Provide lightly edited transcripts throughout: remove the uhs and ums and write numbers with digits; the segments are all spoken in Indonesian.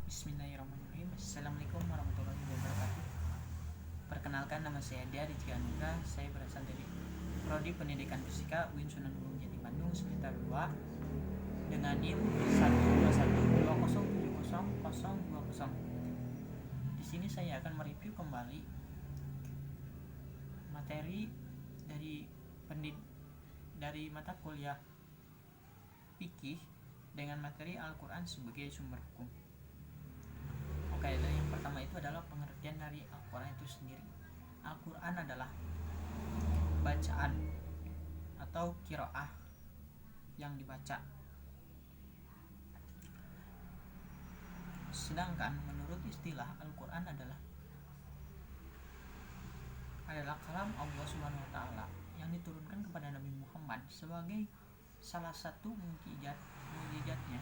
Bismillahirrahmanirrahim. Assalamualaikum warahmatullahi wabarakatuh. Perkenalkan, nama saya Dia Rizky Anugrah. Saya berasal dari Prodi Pendidikan Fisika UIN Sunan Gunung Jati Bandung semester 2 dengan NIM 12120700020. Di sini saya akan mereview kembali materi dari mata kuliah fikih dengan materi Al-Quran sebagai sumber hukum. Oke, yang pertama itu adalah pengertian dari Al-Quran itu sendiri. Al-Quran adalah bacaan atau qiraah yang dibaca. Sedangkan menurut istilah Al-Quran adalah kalam Allah Subhanahu wa taala yang diturunkan kepada Nabi Muhammad sebagai salah satu mukjizatnya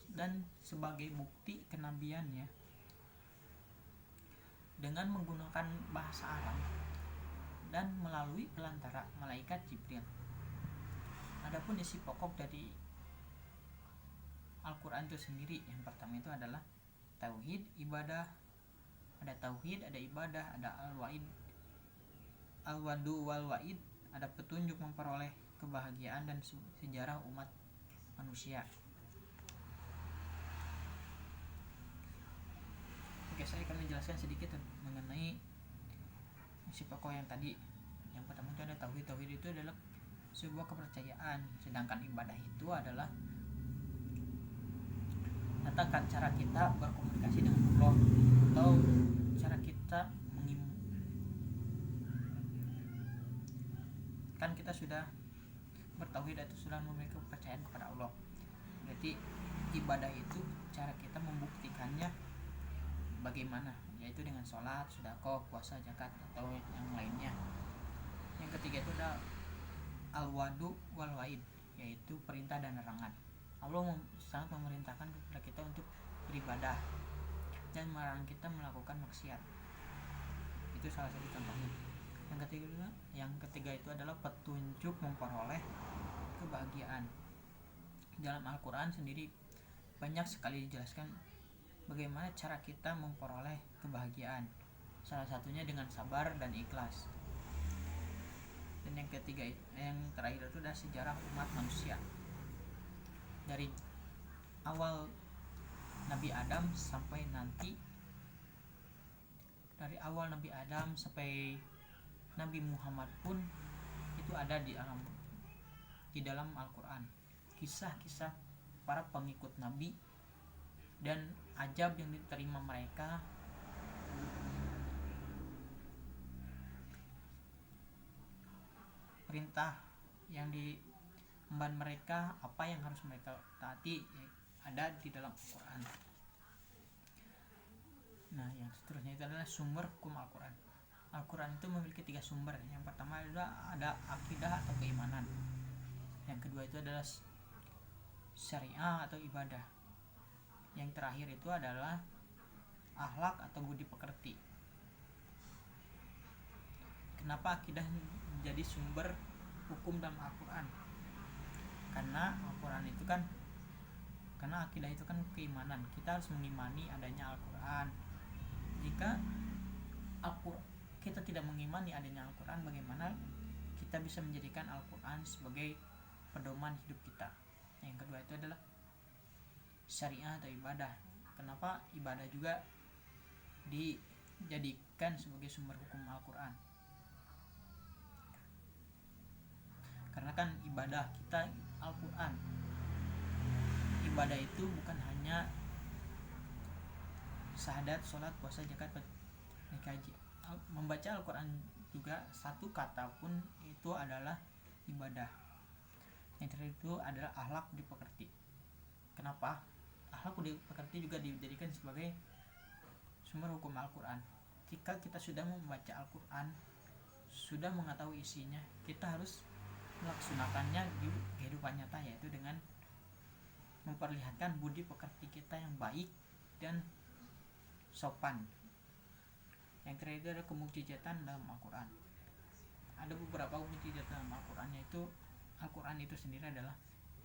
dan sebagai bukti kenabiannya dengan menggunakan bahasa Arab dan melalui pelantara malaikat Jibril. Adapun isi pokok dari Al-Quran itu sendiri, yang pertama itu adalah tauhid, ibadah. Ada tauhid, ada ibadah, ada al-wadu wal wa'id, ada petunjuk memperoleh kebahagiaan dan sejarah umat manusia. Oke, saya akan menjelaskan sedikit mengenai isi pokok yang tadi. Yang pertama itu ada tauhid. Tauhid itu adalah sebuah kepercayaan, sedangkan ibadah itu adalah tata cara kita berkomunikasi dengan Allah atau cara kita kan kita sudah bertauhid atau sudah memiliki kepercayaan kepada Allah. Berarti ibadah itu cara kita membuktikannya bagaimana, yaitu dengan sholat, sedekah, puasa, zakat atau yang lainnya. Yang ketiga itu ada al-wadu wal wa'id, yaitu perintah dan larangan. Allah sangat memerintahkan kepada kita untuk beribadah dan melarang kita melakukan maksiat. Itu salah satu contohnya. Yang ketiga itu adalah petunjuk memperoleh kebahagiaan. Dalam Al-Quran sendiri banyak sekali dijelaskan bagaimana cara kita memperoleh kebahagiaan. Salah satunya dengan sabar dan ikhlas. Dan yang terakhir itu adalah sejarah umat manusia. Dari awal Nabi Adam sampai Nabi Muhammad pun itu ada di dalam Al-Quran. Kisah-kisah para pengikut Nabi dan ajab yang diterima mereka, perintah yang diemban mereka, apa yang harus mereka taati, ada di dalam Al-Quran. Nah, yang seterusnya itu adalah sumber hukum Al-Quran. Al-Quran itu memiliki 3 sumber. Yang pertama adalah ada akidah atau keimanan. Yang kedua itu adalah syariah atau ibadah. Yang terakhir itu adalah akhlak atau budi pekerti. Kenapa akidah menjadi sumber hukum dalam Al-Quran? Karena akidah itu kan keimanan. Kita harus mengimani adanya Al-Quran. Jika kita tidak mengimani adanya Al-Quran, bagaimana kita bisa menjadikan Al-Quran sebagai pedoman hidup kita? Yang kedua itu adalah syariah atau ibadah. Kenapa ibadah juga dijadikan sebagai sumber hukum Al-Quran? Karena kan ibadah kita Al-Quran. Ibadah itu bukan hanya syahadat, sholat, puasa, zakat, haji. Membaca Al-Quran juga satu kata pun itu adalah ibadah. Yang terakhir itu adalah akhlak budi pekerti. Kenapa? Akhlak budi pekerti juga dijadikan sebagai sumber hukum Al-Quran. Jika kita sudah membaca Al-Quran, sudah mengetahui isinya, kita harus melaksanakannya di kehidupan nyata, yaitu dengan memperlihatkan budi pekerti kita yang baik dan sopan. Yang terakhir itu adalah kemukjizatan dalam Al-Quran. Ada beberapa mukjizat dalam Al-Quran, yaitu Al-Quran itu sendiri adalah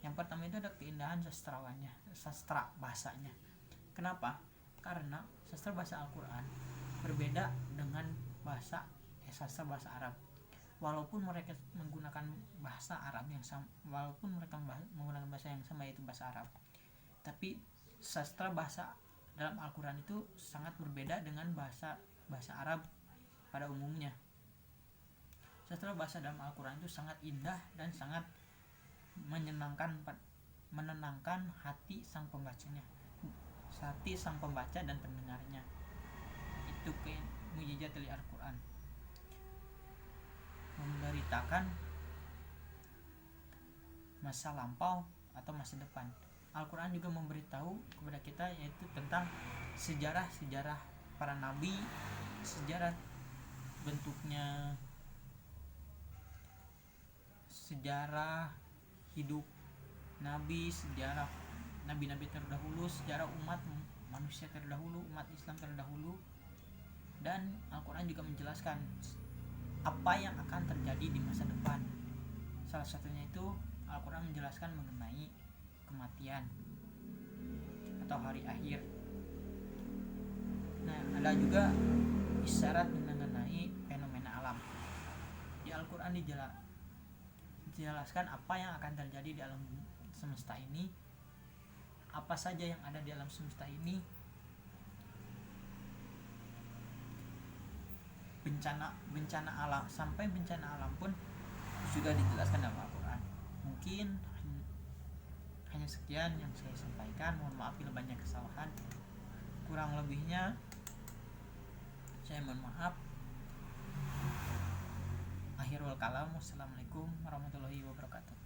Yang pertama itu ada keindahan sastra bahasanya. Kenapa? Karena sastra bahasa Al-Quran berbeda dengan sastra bahasa Arab. Walaupun mereka menggunakan bahasa Arab yang sama, menggunakan bahasa yang sama, yaitu bahasa Arab, tapi sastra bahasa dalam Al-Quran itu sangat berbeda dengan bahasa Arab pada umumnya. Sastra bahasa dalam Al-Quran itu sangat indah dan sangat menenangkan hati sang pembaca dan pendengarnya. Itu mujizat dari Al-Quran, memberitakan masa lampau atau masa depan. Al-Quran juga memberitahu kepada kita yaitu tentang sejarah para nabi, sejarah bentuknya, sejarah hidup nabi, sejarah nabi-nabi terdahulu, sejarah umat manusia terdahulu, umat Islam terdahulu. Dan Al-Quran juga menjelaskan apa yang akan terjadi di masa depan. Salah satunya itu Al-Quran menjelaskan mengenai kematian atau hari akhir. Nah, ada juga isyarat mengenai fenomena alam. Di Al-Quran dijelaskan apa yang akan terjadi di alam semesta ini, apa saja yang ada di alam semesta ini, bencana alam, sampai bencana alam pun sudah dijelaskan dalam Al-Quran. Mungkin hanya sekian yang saya sampaikan. Mohon maaf bila banyak kesalahan, kurang lebihnya saya mohon maaf. Akhirul kalam, wassalamualaikum warahmatullahi wabarakatuh.